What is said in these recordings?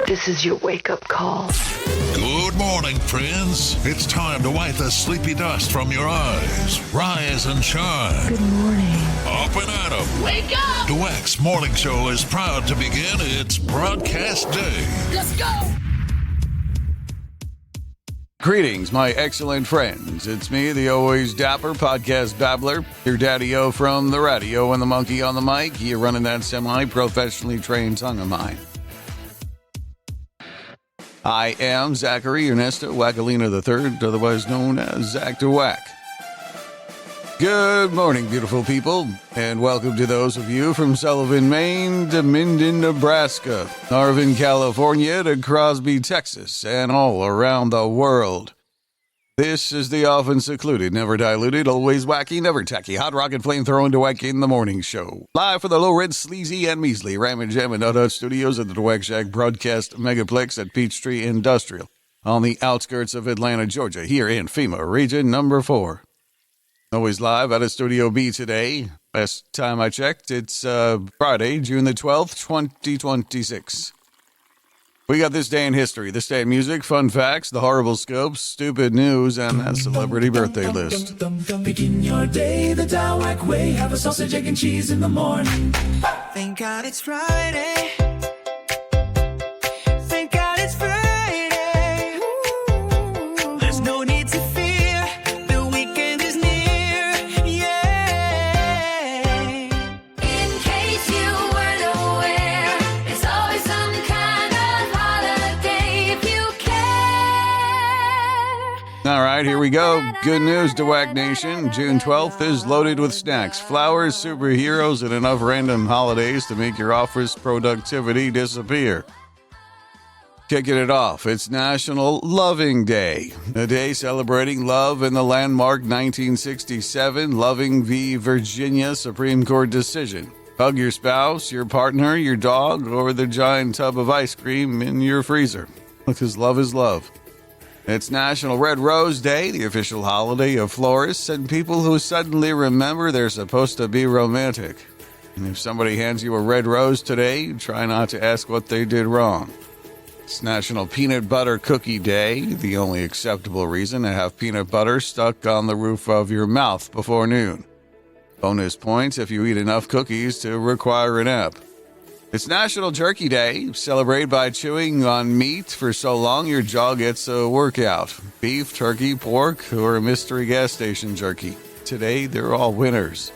This is your wake-up call. Good morning, friends. It's time to wipe the sleepy dust from your eyes. Rise and shine. Good morning. Up and at 'em. Wake up! DaWack's morning show is proud to begin its broadcast day. Let's go! Greetings, my excellent friends. It's me, the always dapper podcast babbler, your daddy-o from the radio and the monkey on the mic. You're running that semi-professionally trained tongue of mine. I am Zachary Ernesto Wackalina III, otherwise known as Zack Da Wack. Good morning, beautiful people, and welcome to those of you from Sullivan, Maine to Minden, Nebraska, Arvin, California to Crosby, Texas, and all around the world. This is the often secluded, never diluted, always wacky, never tacky, hot rocket flame-throwing DaWack in the morning show. Live for the low-red, sleazy, and measly Ram and Jam and Nut Studios at the DaWack Shack Broadcast Megaplex at Peachtree Industrial on the outskirts of Atlanta, Georgia, here in FEMA Region Number 4. Always live out of Studio B today. Last time I checked, it's Friday, June the 12th, 2026. We got this day in history, this day in music, fun facts, the horrible scopes, stupid news, and that celebrity birthday list. Begin your day the DaWack way. Have a sausage, egg, and cheese in the morning. Thank God it's Friday. Thank God it's Friday. Ooh. There's no need to fear. The weekend is near. Yeah. In case you weren't aware, it's always some kind of holiday if you care. All right, here we go. Good news, DaWack Nation. June 12th is loaded with snacks, flowers, superheroes, and enough random holidays to make your office productivity disappear. Kicking it off, it's National Loving Day, a day celebrating love in the landmark 1967 Loving v. Virginia Supreme Court decision. Hug your spouse, your partner, your dog, or the giant tub of ice cream in your freezer, because love is love. It's National Red Rose Day, the official holiday of florists and people who suddenly remember they're supposed to be romantic. And if somebody hands you a red rose today, try not to ask what they did wrong. It's National Peanut Butter Cookie Day, the only acceptable reason to have peanut butter stuck on the roof of your mouth before noon. Bonus points if you eat enough cookies to require a nap. It's National Jerky Day, celebrated by chewing on meat for so long your jaw gets a workout. Beef, turkey, pork, or mystery gas station jerky. Today, they're all winners.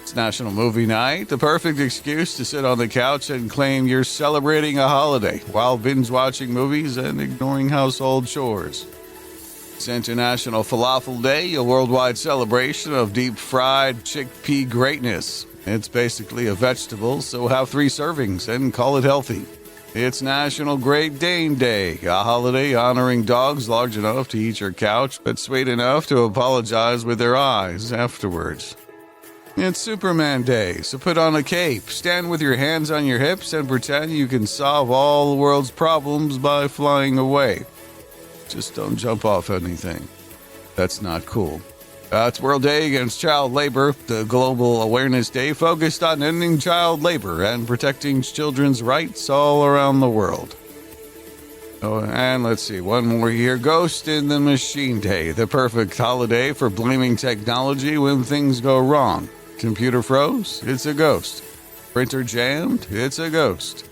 It's National Movie Night, the perfect excuse to sit on the couch and claim you're celebrating a holiday while binge-watching movies and ignoring household chores. It's International Falafel Day, a worldwide celebration of deep-fried chickpea greatness. It's basically a vegetable, so have 3 servings and call it healthy. It's National Great Dane Day, a holiday honoring dogs large enough to eat your couch, but sweet enough to apologize with their eyes afterwards. It's Superman Day, so put on a cape, stand with your hands on your hips, and pretend you can solve all the world's problems by flying away. Just don't jump off anything. That's not cool. It's World Day Against Child Labor, the global awareness day focused on ending child labor and protecting children's rights all around the world. Oh, and let's see, one more here. Ghost in the Machine Day, the perfect holiday for blaming technology when things go wrong. Computer froze? It's a ghost. Printer jammed? It's a ghost.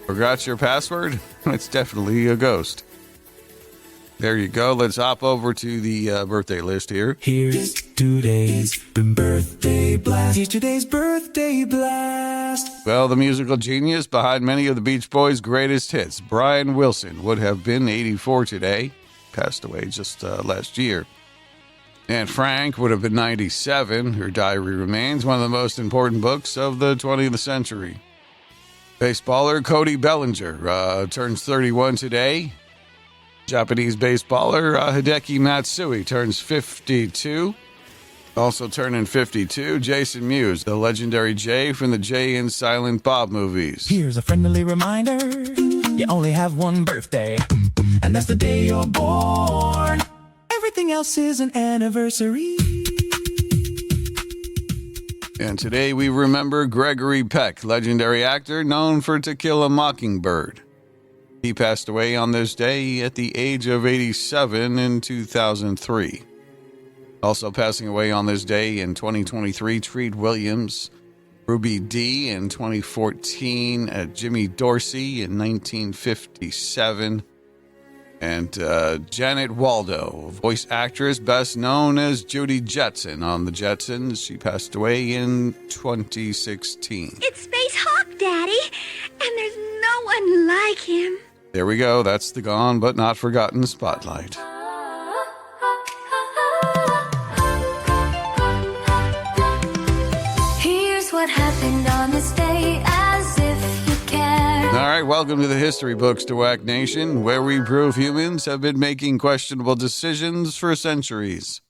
Forgot your password? It's definitely a ghost. There you go. Let's hop over to the birthday list here. Here's today's birthday blast. Here's today's birthday blast. Well, the musical genius behind many of the Beach Boys' greatest hits, Brian Wilson, would have been 84 today. Passed away just last year. Anne Frank would have been 97. Her diary remains one of the most important books of the 20th century. Baseballer Cody Bellinger turns 31 today. Japanese baseballer Hideki Matsui turns 52. Also turning 52, Jason Mewes, the legendary Jay from the Jay and Silent Bob movies. Here's a friendly reminder. You only have one birthday, and that's the day you're born. Everything else is an anniversary. And today we remember Gregory Peck, legendary actor known for To Kill a Mockingbird. He passed away on this day at the age of 87 in 2003. Also passing away on this day in 2023, Treat Williams, Ruby Dee in 2014, Jimmy Dorsey in 1957, and Janet Waldo, voice actress best known as Judy Jetson on The Jetsons. She passed away in 2016. It's Space Hawk, Daddy, and there's no one like him. There we go. That's the gone but not forgotten spotlight. Here's what happened on this day, as if you care. All right, welcome to the History Books, DaWack Nation, where we prove humans have been making questionable decisions for centuries.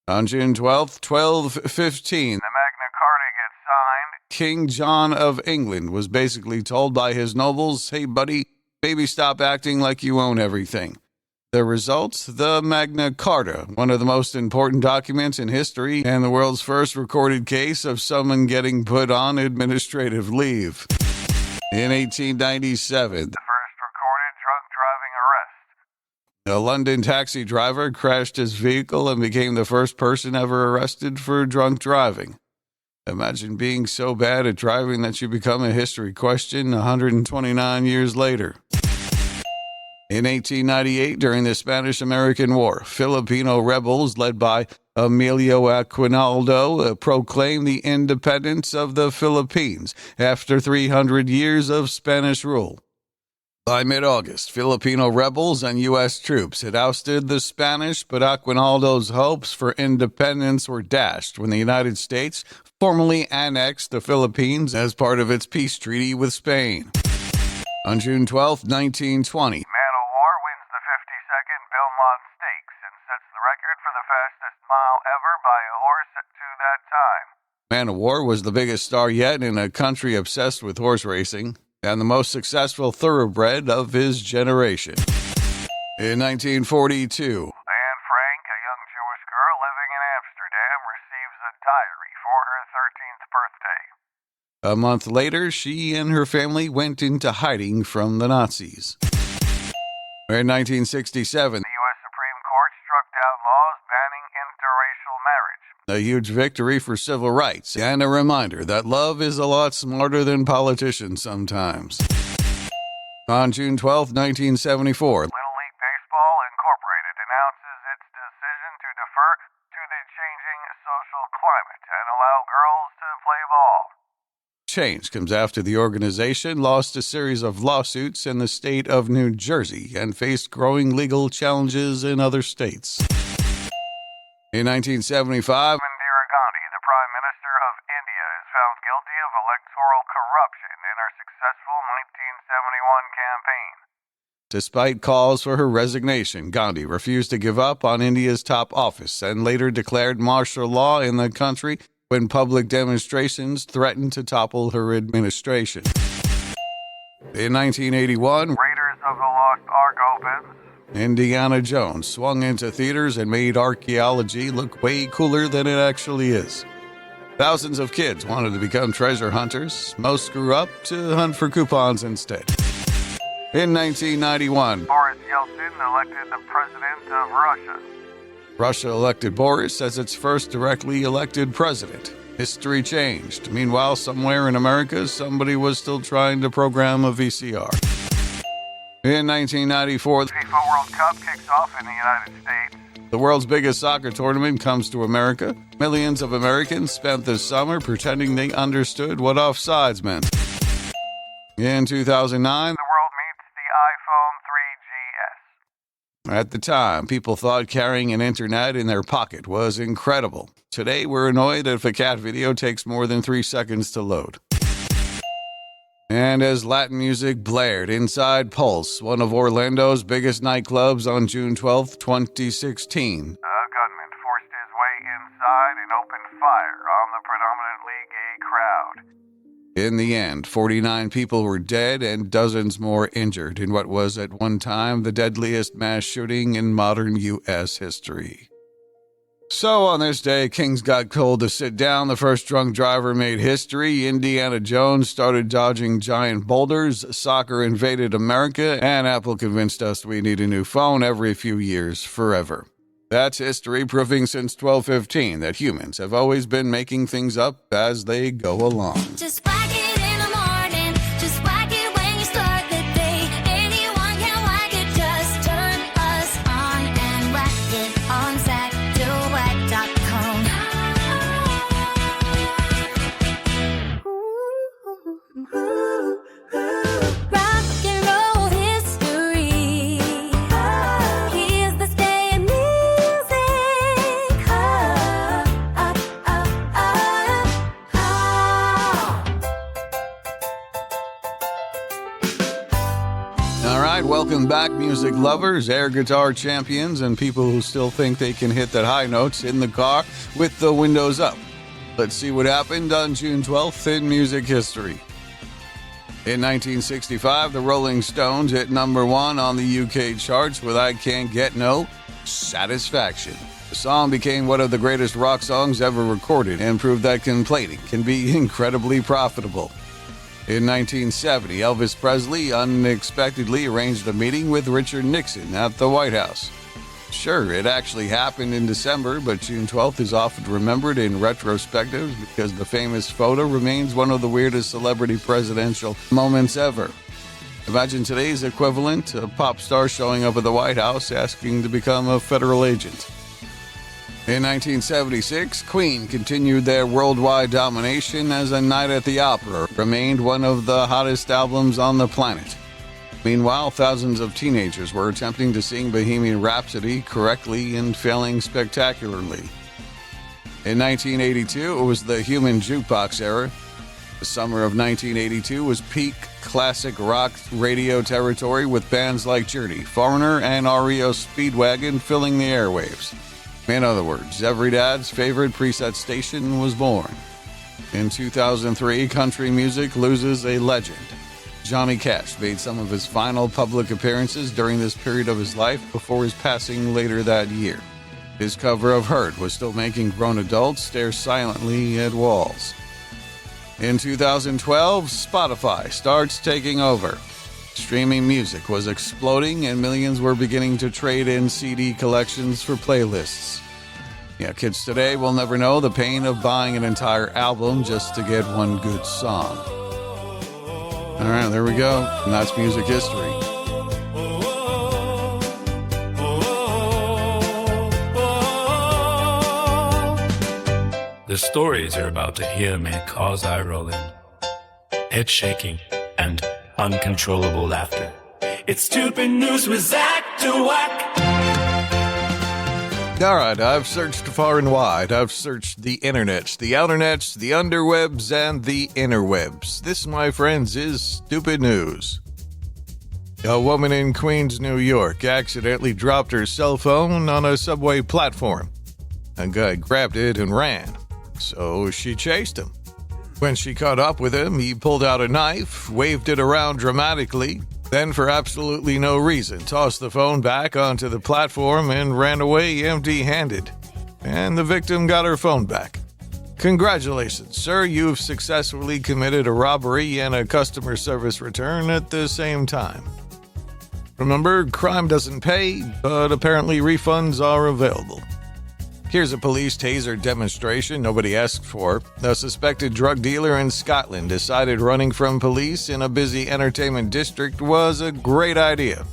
On June 12th, 1215, the Magna Carta gets signed. King John of England was basically told by his nobles, hey buddy, maybe stop acting like you own everything. The results, the Magna Carta, one of the most important documents in history and the world's first recorded case of someone getting put on administrative leave. In 1897, the first recorded drunk driving arrest. A London taxi driver crashed his vehicle and became the first person ever arrested for drunk driving. Imagine being so bad at driving that you become a history question 129 years later. In 1898, during the Spanish-American War, Filipino rebels led by Emilio Aguinaldo proclaimed the independence of the Philippines after 300 years of Spanish rule. By mid-August, Filipino rebels and U.S. troops had ousted the Spanish, but Aguinaldo's hopes for independence were dashed when the United States formally annexed the Philippines as part of its peace treaty with Spain. On June 12, 1920, Man o' War wins the 52nd Belmont Stakes and sets the record for the fastest mile ever by a horse to that time. Man o' War was the biggest star yet in a country obsessed with horse racing, and the most successful thoroughbred of his generation. In 1942, Anne Frank, a young Jewish girl living in Amsterdam, receives a diary for her 13th birthday. A month later, she and her family went into hiding from the Nazis. In 1967, the U.S. Supreme Court struck down laws banning interracial marriage. A huge victory for civil rights, and a reminder that love is a lot smarter than politicians sometimes. On June 12, 1974, Little League Baseball Incorporated announces its decision to defer to the changing social climate and allow girls to play ball. Change comes after the organization lost a series of lawsuits in the state of New Jersey and faced growing legal challenges in other states. In 1975, Indira Gandhi, the Prime Minister of India, is found guilty of electoral corruption in her successful 1971 campaign. Despite calls for her resignation, Gandhi refused to give up on India's top office and later declared martial law in the country when public demonstrations threatened to topple her administration. In 1981, Raiders of the Lost Ark opens. Indiana Jones swung into theaters and made archaeology look way cooler than it actually is. Thousands of kids wanted to become treasure hunters. Most grew up to hunt for coupons instead. In 1991, Boris Yeltsin elected the president of Russia. Russia elected Boris as its first directly elected president. History changed. Meanwhile, somewhere in America, somebody was still trying to program a VCR. In 1994, the FIFA World Cup kicks off in the United States. The world's biggest soccer tournament comes to America. Millions of Americans spent this summer pretending they understood what offsides meant. In 2009, the world meets the iPhone 3GS. At the time, people thought carrying an internet in their pocket was incredible. Today, we're annoyed if a cat video takes more than 3 seconds to load. And as Latin music blared inside Pulse, one of Orlando's biggest nightclubs on June 12, 2016, a gunman forced his way inside and opened fire on the predominantly gay crowd. In the end, 49 people were dead and dozens more injured in what was at one time the deadliest mass shooting in modern U.S. history. So on this day, kings got cold to sit down. The first drunk driver made history. Indiana Jones started dodging giant boulders. Soccer invaded America. And Apple convinced us we need a new phone every few years forever. That's history, proving since 1215 that humans have always been making things up as they go along. Just whack it in the morning. Just whack it when you start the day. Anyone can whack it. Just turn us on and whack it on ZackDaWack.com. Rock and roll history. Here's this day in music. All right, welcome back, music lovers, air guitar champions, and people who still think they can hit the high notes in the car with the windows up. Let's see what happened on June 12th in music history. In 1965, the Rolling Stones hit number 1 on the UK charts with I Can't Get No Satisfaction. The song became one of the greatest rock songs ever recorded and proved that complaining can be incredibly profitable. In 1970, Elvis Presley unexpectedly arranged a meeting with Richard Nixon at the White House. Sure, it actually happened in December, but June 12th is often remembered in retrospective because the famous photo remains one of the weirdest celebrity presidential moments ever. Imagine today's equivalent, a pop star showing up at the White House asking to become a federal agent. In 1976, Queen continued their worldwide domination as A Night at the Opera remained one of the hottest albums on the planet. Meanwhile, thousands of teenagers were attempting to sing Bohemian Rhapsody correctly and failing spectacularly. In 1982, it was the human jukebox era. The summer of 1982 was peak classic rock radio territory with bands like Journey, Foreigner, and REO Speedwagon filling the airwaves. In other words, every dad's favorite preset station was born. In 2003, country music loses a legend. Johnny Cash made some of his final public appearances during this period of his life before his passing later that year. His cover of Hurt was still making grown adults stare silently at walls. In 2012, Spotify starts taking over. Streaming music was exploding and millions were beginning to trade in CD collections for playlists. Yeah, kids today will never know the pain of buying an entire album just to get one good song. All right, there we go. And that's music history. The stories you're about to hear may cause eye rolling, head shaking, and uncontrollable laughter. It's stupid news with Zack Da Wack. All right, I've searched far and wide. I've searched the internets, the outernets, the underwebs, and the interwebs. This, my friends, is stupid news. A woman in Queens, New York, accidentally dropped her cell phone on a subway platform. A guy grabbed it and ran, so she chased him. When she caught up with him, he pulled out a knife, waved it around dramatically, then for absolutely no reason tossed the phone back onto the platform and ran away empty-handed. And the victim got her phone back. Congratulations, sir, you've successfully committed a robbery and a customer service return at the same time. Remember, crime doesn't pay, but apparently refunds are available. Here's a police taser demonstration nobody asked for. A suspected drug dealer in Scotland decided running from police in a busy entertainment district was a great idea.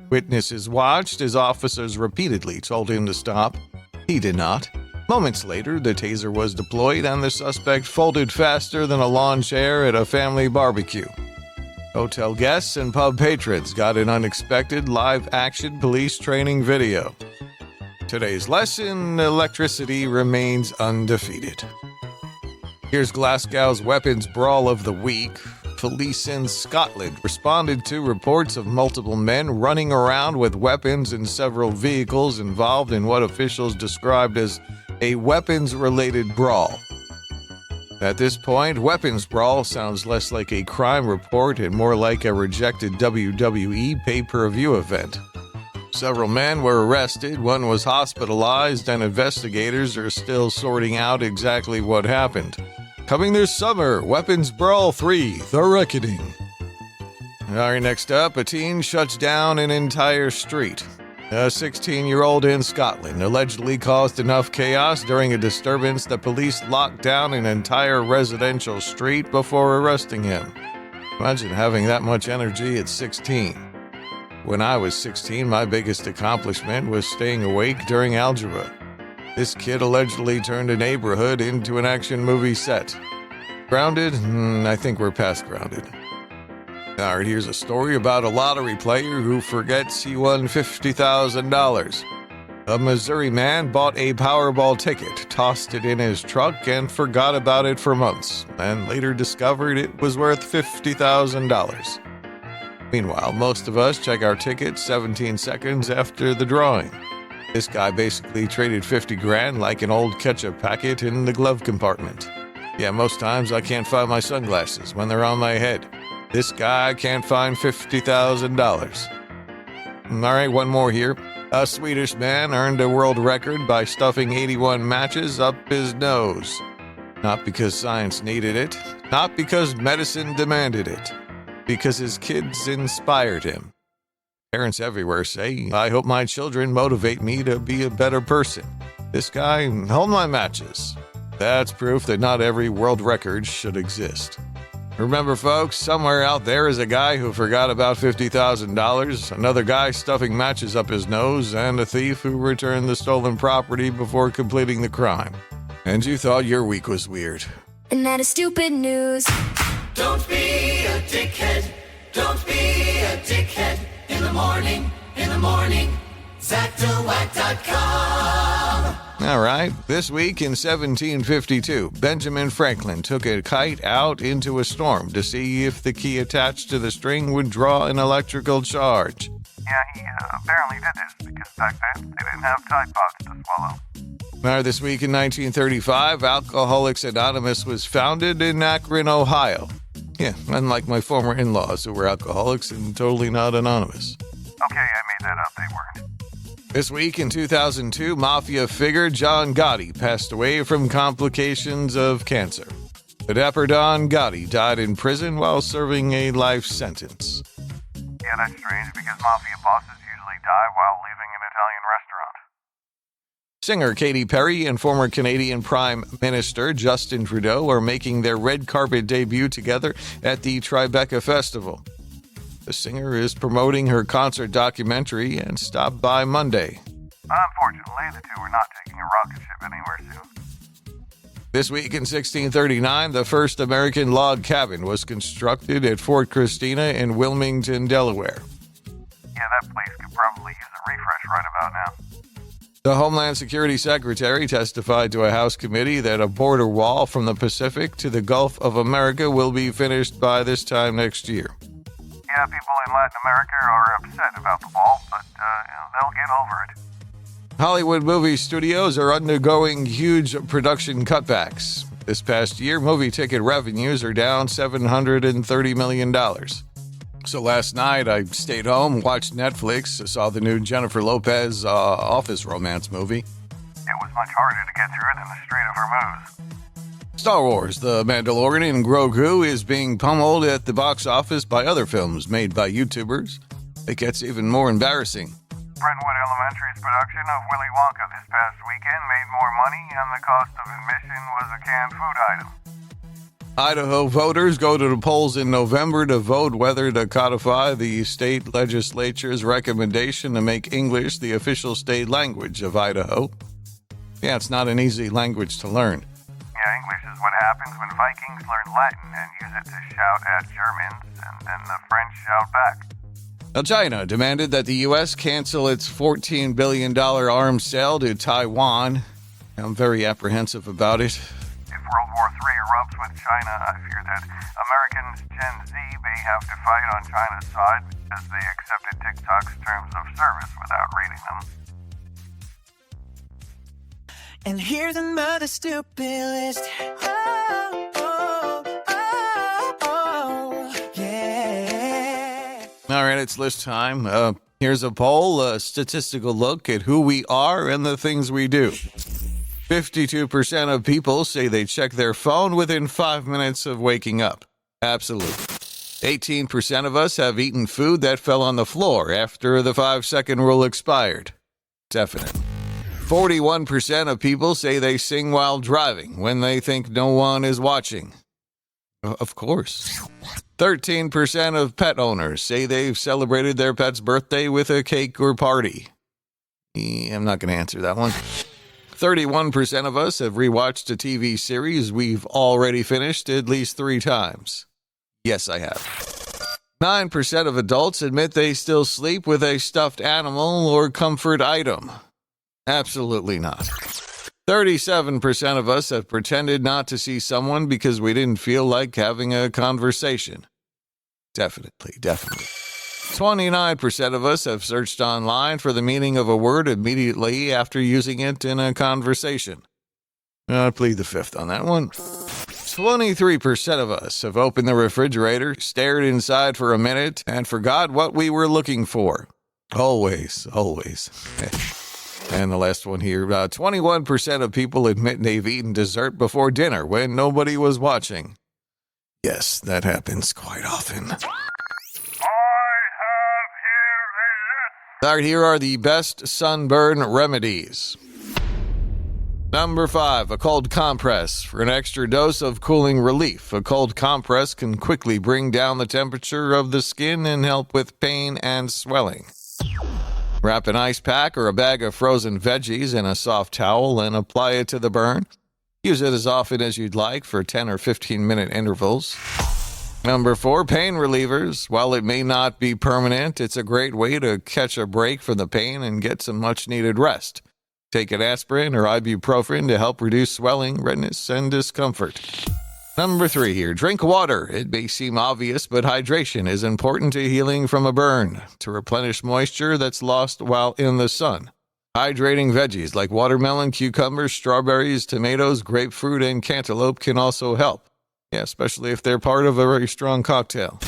Witnesses watched as officers repeatedly told him to stop. He did not. Moments later, the taser was deployed and the suspect folded faster than a lawn chair at a family barbecue. Hotel guests and pub patrons got an unexpected live-action police training video. Today's lesson, electricity remains undefeated. Here's Glasgow's weapons brawl of the week. Police in Scotland responded to reports of multiple men running around with weapons in several vehicles involved in what officials described as a weapons-related brawl. At this point, weapons brawl sounds less like a crime report and more like a rejected WWE pay-per-view event. Several men were arrested, one was hospitalized, and investigators are still sorting out exactly what happened. Coming this summer, Weapons Brawl 3, The Reckoning. All right, next up, a teen shuts down an entire street. A 16-year-old in Scotland allegedly caused enough chaos during a disturbance that police locked down an entire residential street before arresting him. Imagine having that much energy at 16. When I was 16, my biggest accomplishment was staying awake during algebra. This kid allegedly turned a neighborhood into an action movie set. Grounded? I think we're past grounded. All right, here's a story about a lottery player who forgets he won $50,000. A Missouri man bought a Powerball ticket, tossed it in his truck, and forgot about it for months, and later discovered it was worth $50,000. Meanwhile, most of us check our tickets 17 seconds after the drawing. This guy basically traded 50 grand like an old ketchup packet in the glove compartment. Yeah, most times I can't find my sunglasses when they're on my head. This guy can't find $50,000. All right, one more here. A Swedish man earned a world record by stuffing 81 matches up his nose. Not because science needed it, not because medicine demanded it, because his kids inspired him. Parents everywhere say, I hope my children motivate me to be a better person. This guy, hold my matches. That's proof that not every world record should exist. Remember, folks, somewhere out there is a guy who forgot about $50,000, another guy stuffing matches up his nose, and a thief who returned the stolen property before completing the crime. And you thought your week was weird. And that is stupid news. Don't be a dickhead. Don't be a dickhead. In the morning. ZackDaWack.com. All right, this week in 1752, Benjamin Franklin took a kite out into a storm to see if the key attached to the string would draw an electrical charge. Yeah, he apparently did this because back then they didn't have Tide Pods to swallow. Now, this week in 1935, Alcoholics Anonymous was founded in Akron, Ohio. Yeah, unlike my former in-laws who were alcoholics and totally not anonymous. Okay, I made that up, they weren't. This week in 2002, Mafia figure John Gotti passed away from complications of cancer. The dapper Don Gotti died in prison while serving a life sentence. Yeah, that's strange because Mafia bosses usually die while leaving an Italian restaurant. Singer Katy Perry and former Canadian Prime Minister Justin Trudeau are making their red carpet debut together at the Tribeca Festival. The singer is promoting her concert documentary and stopped by Monday. Unfortunately, the two are not taking a rocket ship anywhere soon. This week in 1639, the first American log cabin was constructed at Fort Christina in Wilmington, Delaware. Yeah, that place could probably use a refresh right about now. The Homeland Security Secretary testified to a House committee that a border wall from the Pacific to the Gulf of America will be finished by this time next year. Yeah, people in Latin America are upset about the wall, but they'll get over it. Hollywood movie studios are undergoing huge production cutbacks. This past year, movie ticket revenues are down $730 million. So last night, I stayed home, watched Netflix, saw the new Jennifer Lopez office romance movie. It was much harder to get through than the Strait of Hormuz. Star Wars, The Mandalorian and Grogu is being pummeled at the box office by other films made by YouTubers. It gets even more embarrassing. Brentwood Elementary's production of Willy Wonka this past weekend made more money, and the cost of admission was a canned food item. Idaho voters go to the polls in November to vote whether to codify the state legislature's recommendation to make English the official state language of Idaho. Yeah, it's not an easy language to learn. Yeah, English is what happens when Vikings learn Latin and use it to shout at Germans, and then the French shout back. Now, China demanded that the U.S. cancel its $14 billion arms sale to Taiwan. I'm very apprehensive about it. If World War III erupts with China, I fear that Americans Gen Z may have to fight on China's side because they accepted TikTok's terms of service without reading them. And here's another stupid list. Oh, yeah. All right, it's list time. Here's a poll, a statistical look at who we are and the things we do. 52% of people say they check their phone within 5 minutes of waking up. Absolutely. 18% of us have eaten food that fell on the floor after the 5-second rule expired. Definite. 41% of people say they sing while driving when they think no one is watching. Of course. 13% of pet owners say they've celebrated their pet's birthday with a cake or party. I'm not going to answer that one. 31% of us have rewatched a TV series we've already finished at least 3 times. Yes, I have. 9% of adults admit they still sleep with a stuffed animal or comfort item. Absolutely not. 37% of us have pretended not to see someone because we didn't feel like having a conversation. Definitely. 29% of us have searched online for the meaning of a word immediately after using it in a conversation. I plead the fifth on that one. 23% of us have opened the refrigerator, stared inside for a minute, and forgot what we were looking for. Always. And the last one here, 21% of people admit they've eaten dessert before dinner when nobody was watching. Yes, that happens quite often. All right, here are the best sunburn remedies. Number 5, a cold compress. For an extra dose of cooling relief, a cold compress can quickly bring down the temperature of the skin and help with pain and swelling. Wrap an ice pack or a bag of frozen veggies in a soft towel and apply it to the burn. Use it as often as you'd like for 10 or 15-minute intervals. Number 4, pain relievers. While it may not be permanent, it's a great way to catch a break from the pain and get some much-needed rest. Take an aspirin or ibuprofen to help reduce swelling, redness, and discomfort. Number 3 here, drink water. It may seem obvious, but hydration is important to healing from a burn, to replenish moisture that's lost while in the sun. Hydrating veggies like watermelon, cucumbers, strawberries, tomatoes, grapefruit, and cantaloupe can also help. Yeah, especially if they're part of a very strong cocktail.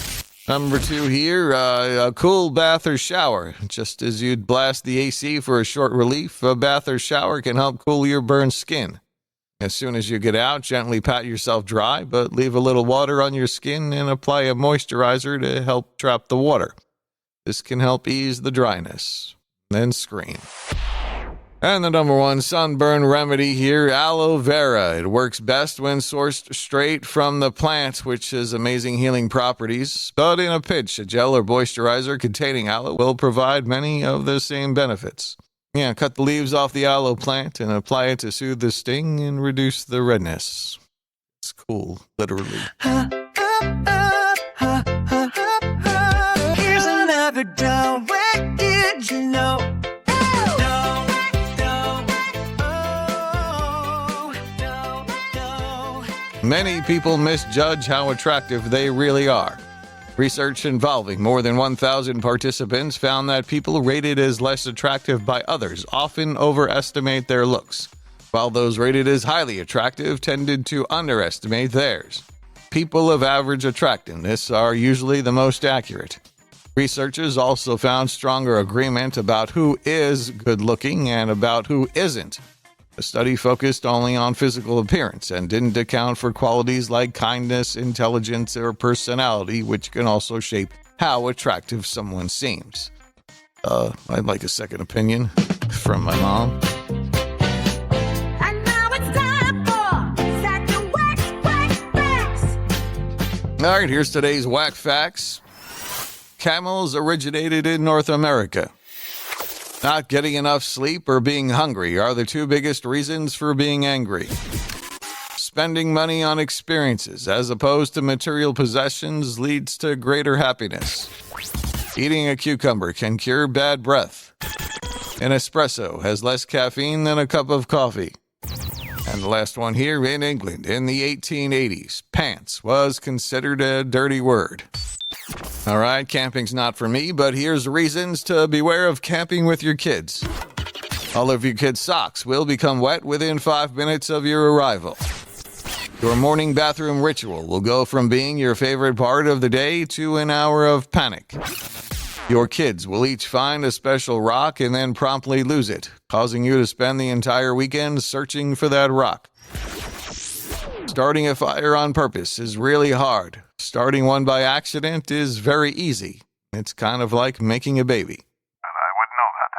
Number 2 here, a cool bath or shower. Just as you'd blast the AC for a short relief, a bath or shower can help cool your burned skin. As soon as you get out, gently pat yourself dry, but leave a little water on your skin and apply a moisturizer to help trap the water. This can help ease the dryness. Then scream. And the number 1 sunburn remedy here, aloe vera. It works best when sourced straight from the plant, which has amazing healing properties. But in a pinch, a gel or moisturizer containing aloe will provide many of the same benefits. Yeah, cut the leaves off the aloe plant and apply it to soothe the sting and reduce the redness. It's cool, literally. Here's another DaWack, did you know? Many people misjudge how attractive they really are. Research involving more than 1,000 participants found that people rated as less attractive by others often overestimate their looks, while those rated as highly attractive tended to underestimate theirs. People of average attractiveness are usually the most accurate. Researchers also found stronger agreement about who is good-looking and about who isn't. The study focused only on physical appearance and didn't account for qualities like kindness, intelligence, or personality, which can also shape how attractive someone seems. I'd like a second opinion from my mom. And now it's time for Zack Da Wack's Whack Facts. All right, here's today's Whack Facts. Camels originated in North America. Not getting enough sleep or being hungry are the 2 biggest reasons for being angry. Spending money on experiences as opposed to material possessions leads to greater happiness. Eating a cucumber can cure bad breath. An espresso has less caffeine than a cup of coffee. And the last one here, in England, in the 1880s, pants was considered a dirty word. All right, camping's not for me, but here's reasons to beware of camping with your kids. All of your kids' socks will become wet within 5 minutes of your arrival. Your morning bathroom ritual will go from being your favorite part of the day to an hour of panic. Your kids will each find a special rock and then promptly lose it, causing you to spend the entire weekend searching for that rock. Starting a fire on purpose is really hard. Starting one by accident is very easy. It's kind of like making a baby. I wouldn't know about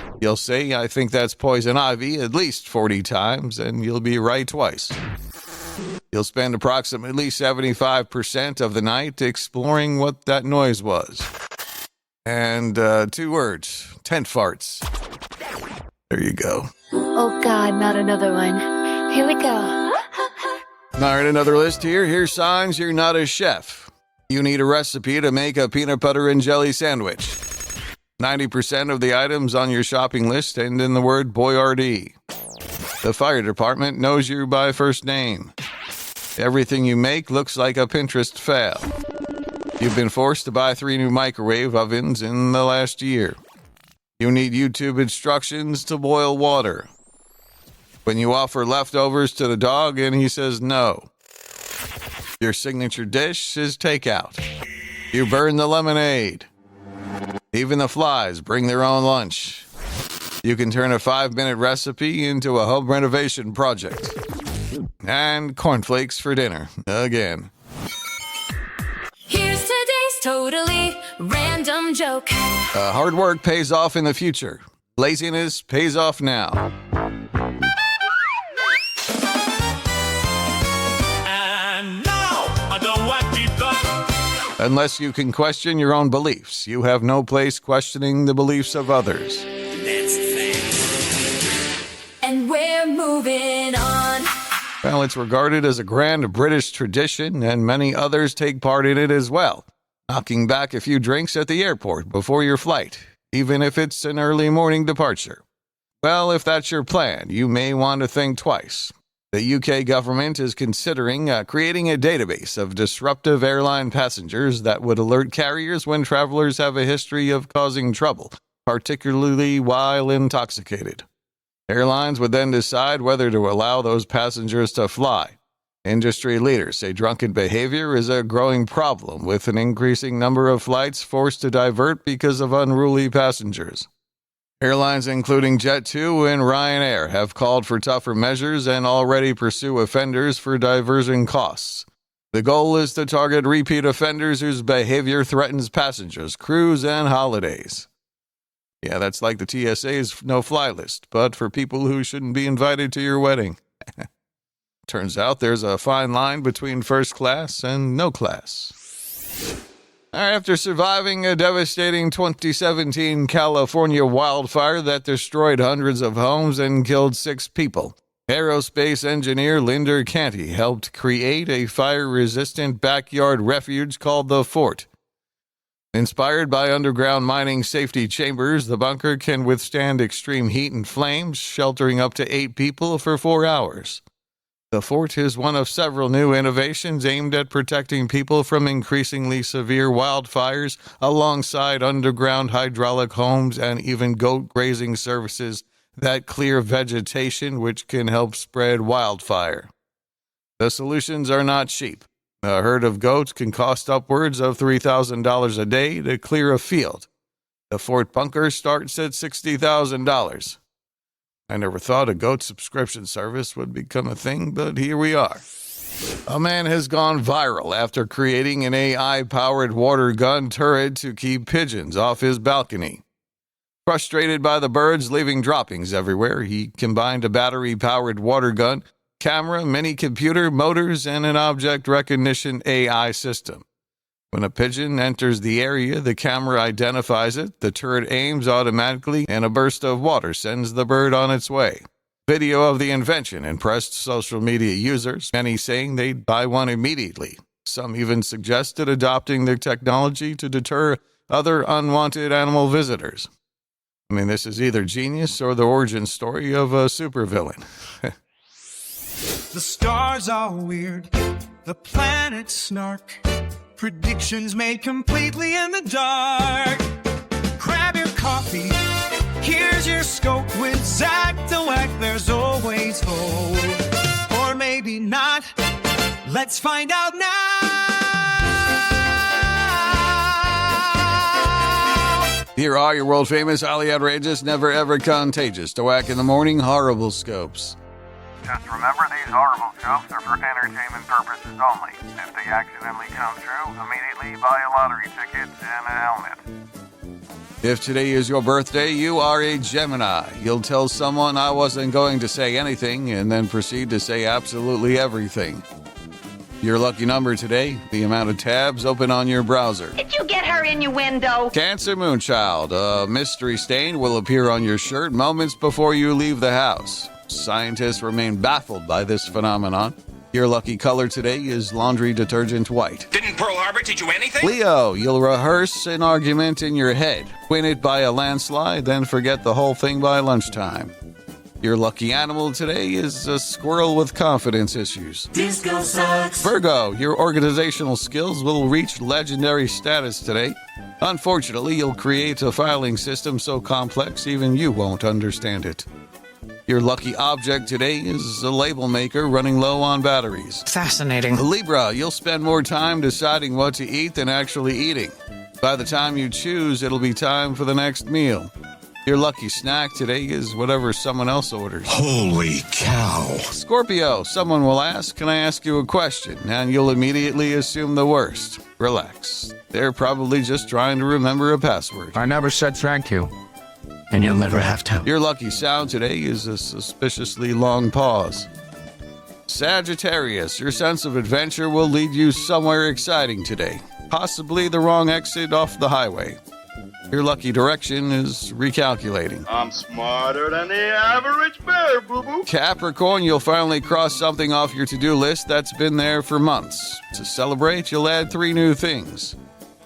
that. You'll say, I think that's poison ivy at least 40 times, and you'll be right twice. You'll spend approximately 75% of the night exploring what that noise was. And 2 words, tent farts. There you go. Oh God, not another one. Here we go. All right, another list here. Here's signs you're not a chef. You need a recipe to make a peanut butter and jelly sandwich. 90% of the items on your shopping list end in the word Boyardee. The fire department knows you by first name. Everything you make looks like a Pinterest fail. You've been forced to buy 3 new microwave ovens in the last year. You need YouTube instructions to boil water. When you offer leftovers to the dog and he says no. Your signature dish is takeout. You burn the lemonade. Even the flies bring their own lunch. You can turn a 5-minute recipe into a home renovation project. And cornflakes for dinner, again. Here's today's totally random joke. Hard work pays off in the future. Laziness pays off now. And now, the wacky duck. Unless you can question your own beliefs, you have no place questioning the beliefs of others. And we're moving on. Well, it's regarded as a grand British tradition, and many others take part in it as well, knocking back a few drinks at the airport before your flight, even if it's an early morning departure. Well, if that's your plan, you may want to think twice. The UK government is considering creating a database of disruptive airline passengers that would alert carriers when travelers have a history of causing trouble, particularly while intoxicated. Airlines would then decide whether to allow those passengers to fly. Industry leaders say drunken behavior is a growing problem, with an increasing number of flights forced to divert because of unruly passengers. Airlines including Jet2 and Ryanair have called for tougher measures and already pursue offenders for diversion costs. The goal is to target repeat offenders whose behavior threatens passengers, crews, and holidays. Yeah, that's like the TSA's no-fly list, but for people who shouldn't be invited to your wedding. Turns out there's a fine line between first class and no class. After surviving a devastating 2017 California wildfire that destroyed hundreds of homes and killed 6 people, aerospace engineer Linda Canty helped create a fire-resistant backyard refuge called the Fort. Inspired by underground mining safety chambers, the bunker can withstand extreme heat and flames, sheltering up to 8 people for 4 hours. The fort is one of several new innovations aimed at protecting people from increasingly severe wildfires, alongside underground hydraulic homes and even goat grazing services that clear vegetation, which can help spread wildfire. The solutions are not cheap. A herd of goats can cost upwards of $3,000 a day to clear a field. The fort bunker starts at $60,000. I never thought a goat subscription service would become a thing, but here we are. A man has gone viral after creating an AI-powered water gun turret to keep pigeons off his balcony. Frustrated by the birds leaving droppings everywhere, he combined a battery-powered water gun, camera, mini computer, motors, and an object recognition AI system. When a pigeon enters the area, the camera identifies it, the turret aims automatically, and a burst of water sends the bird on its way. Video of the invention impressed social media users, many saying they'd buy one immediately. Some even suggested adopting the technology to deter other unwanted animal visitors. I mean, this is either genius or the origin story of a supervillain. The stars are weird, the planets snark. Predictions made completely in the dark. Grab your coffee, here's your scope with Zack Da Wack. There's always hope, or maybe not. Let's find out now. Here are your world-famous, highly outrageous, never-ever contagious DaWack in the morning horoscopes. Just remember, these horoscopes are for entertainment purposes only. If they accidentally come true, immediately buy a lottery ticket and a helmet. If today is your birthday, you are a Gemini. You'll tell someone I wasn't going to say anything and then proceed to say absolutely everything. Your lucky number today, the amount of tabs open on your browser. Did you get her innuendo? Cancer Moonchild, a mystery stain will appear on your shirt moments before you leave the house. Scientists remain baffled by this phenomenon. Your lucky color today is laundry detergent white. Didn't Pearl Harbor teach you anything? Leo, you'll rehearse an argument in your head, win it by a landslide, then forget the whole thing by lunchtime. Your lucky animal today is a squirrel with confidence issues. Disco sucks. Virgo, your organizational skills will reach legendary status today. Unfortunately, you'll create a filing system so complex even you won't understand it. Your lucky object today is a label maker running low on batteries. Fascinating. Libra, you'll spend more time deciding what to eat than actually eating. By the time you choose, it'll be time for the next meal. Your lucky snack today is whatever someone else orders. Holy cow. Scorpio, someone will ask, "Can I ask you a question?" And you'll immediately assume the worst. Relax. They're probably just trying to remember a password. I never said thank you. And you'll never have to. Your lucky sound today is a suspiciously long pause. Sagittarius, your sense of adventure will lead you somewhere exciting today. Possibly the wrong exit off the highway. Your lucky direction is recalculating. I'm smarter than the average bear, boo-boo. Capricorn, you'll finally cross something off your to-do list that's been there for months. To celebrate, you'll add 3 new things.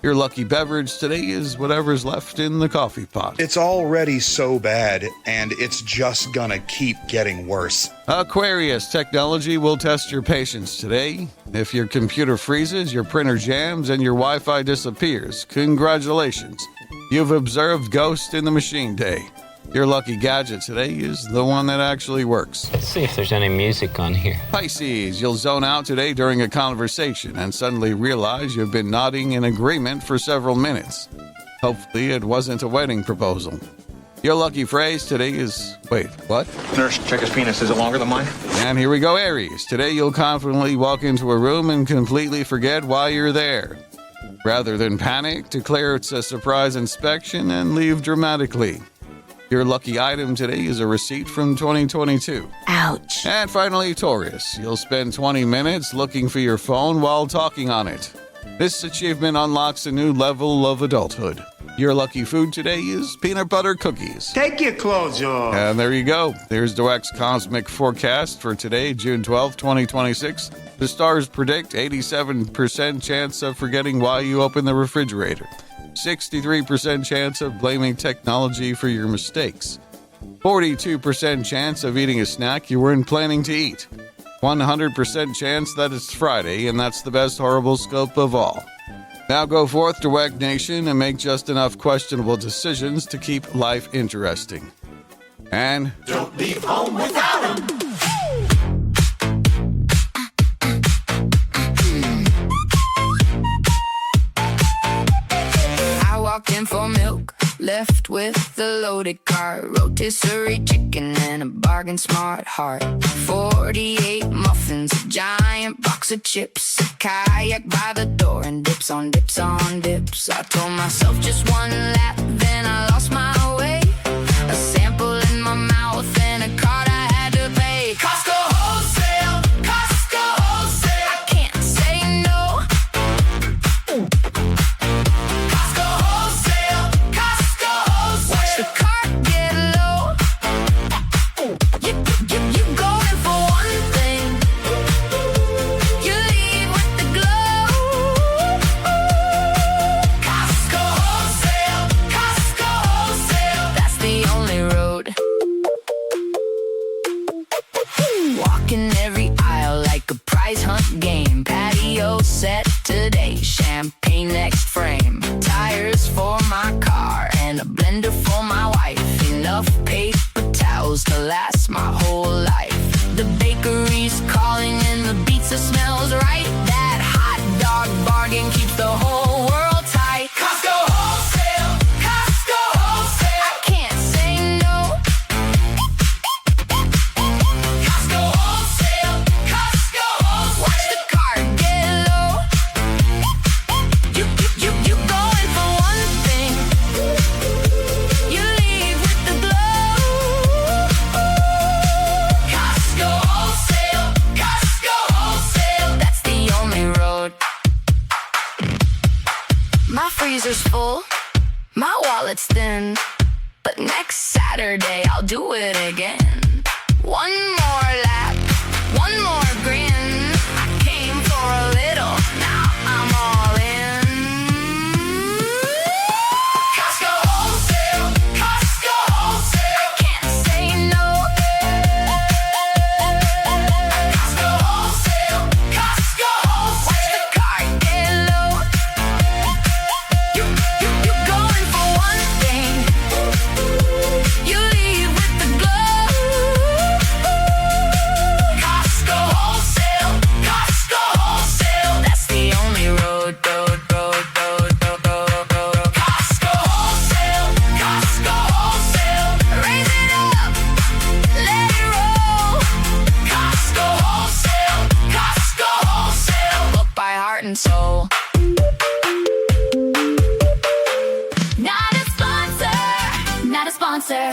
Your lucky beverage today is whatever's left in the coffee pot. It's already so bad, and it's just gonna keep getting worse. Aquarius, technology will test your patience today. If your computer freezes, your printer jams, and your Wi-Fi disappears, congratulations. You've observed Ghost in the Machine Day. Your lucky gadget today is the one that actually works. Let's see if there's any music on here. Pisces, you'll zone out today during a conversation and suddenly realize you've been nodding in agreement for several minutes. Hopefully it wasn't a wedding proposal. Your lucky phrase today is, wait, what? Nurse, check his penis. Is it longer than mine? And here we go, Aries. Today you'll confidently walk into a room and completely forget why you're there. Rather than panic, declare it's a surprise inspection and leave dramatically. Your lucky item today is a receipt from 2022. Ouch. And finally, Taurus. You'll spend 20 minutes looking for your phone while talking on it. This achievement unlocks a new level of adulthood. Your lucky food today is peanut butter cookies. Take your clothes off. And there you go. There's DaWack's cosmic forecast for today, June 12, 2026. The stars predict 87% chance of forgetting why you opened the refrigerator. 63% chance of blaming technology for your mistakes. 42% chance of eating a snack you weren't planning to eat. 100% chance that it's Friday, and that's the best horoscope of all. Now go forth, DaWack Nation, and make just enough questionable decisions to keep life interesting. And Don't leave home without him. Walked in for milk, left with the loaded cart, rotisserie chicken and a bargain smart heart, 48 muffins, a giant box of chips, a kayak by the door, and dips on dips on dips. I told myself just one lap, then I lost my way, a sample in my mouth and a card I had to pay. Costco wholesale, Costco wholesale, I can't say no. The cart get low. You go in for one thing. You leave with the glow. Costco wholesale, Costco wholesale. freezer's full, my wallet's thin, but next Saturday I'll do it again. One more lap, one more grin. I came for a little, now I'm all in. Costco wholesale, Costco wholesale. Can't say no. Costco wholesale, Costco wholesale. Watch the cart get low. You're going for one thing. You leave with the glow. Costco wholesale, Costco wholesale. That's the only road. Costco wholesale, Costco wholesale. Raise it up, let it roll. Costco wholesale, Costco wholesale. Book by heart and soul. Not a sponsor, not a sponsor.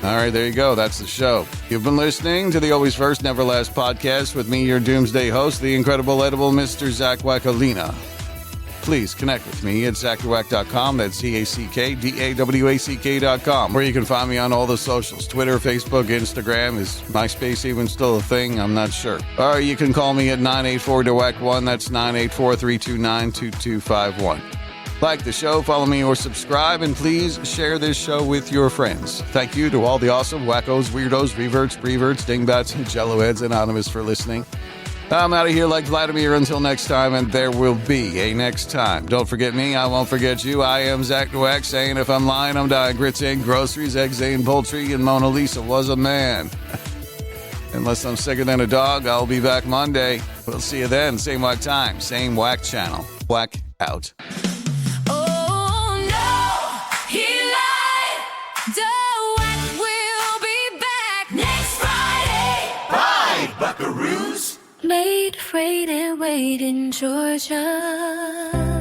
All right, there you go. That's the show. You've been listening to the Always First, Never Last podcast with me, your doomsday host, the incredible, edible Mr. Zack Wackalina. Please connect with me at ZackDaWack.com. That's ZackDawack.com, where you can find me on all the socials. Twitter, Facebook, Instagram. Is MySpace even still a thing? I'm not sure. Or you can call me at 984-DaWack1. That's 984-329-2251. Like the show, follow me, or subscribe, and please share this show with your friends. Thank you to all the awesome wackos, weirdos, reverts, preverts, dingbats, jelloheads, anonymous for listening. I'm out of here like Vladimir until next time, and there will be a next time. Don't forget me, I won't forget you. I am Zack Da Wack, saying if I'm lying, I'm dying. Grits ain't groceries, eggs ain't poultry, and Mona Lisa was a man. Unless I'm sicker than a dog, I'll be back Monday. We'll see you then. Same whack time, same whack channel. Whack out. Oh no, he lied. DaWack will be back next Friday. Bye, buckaroos. Made, freight, and wait in Georgia.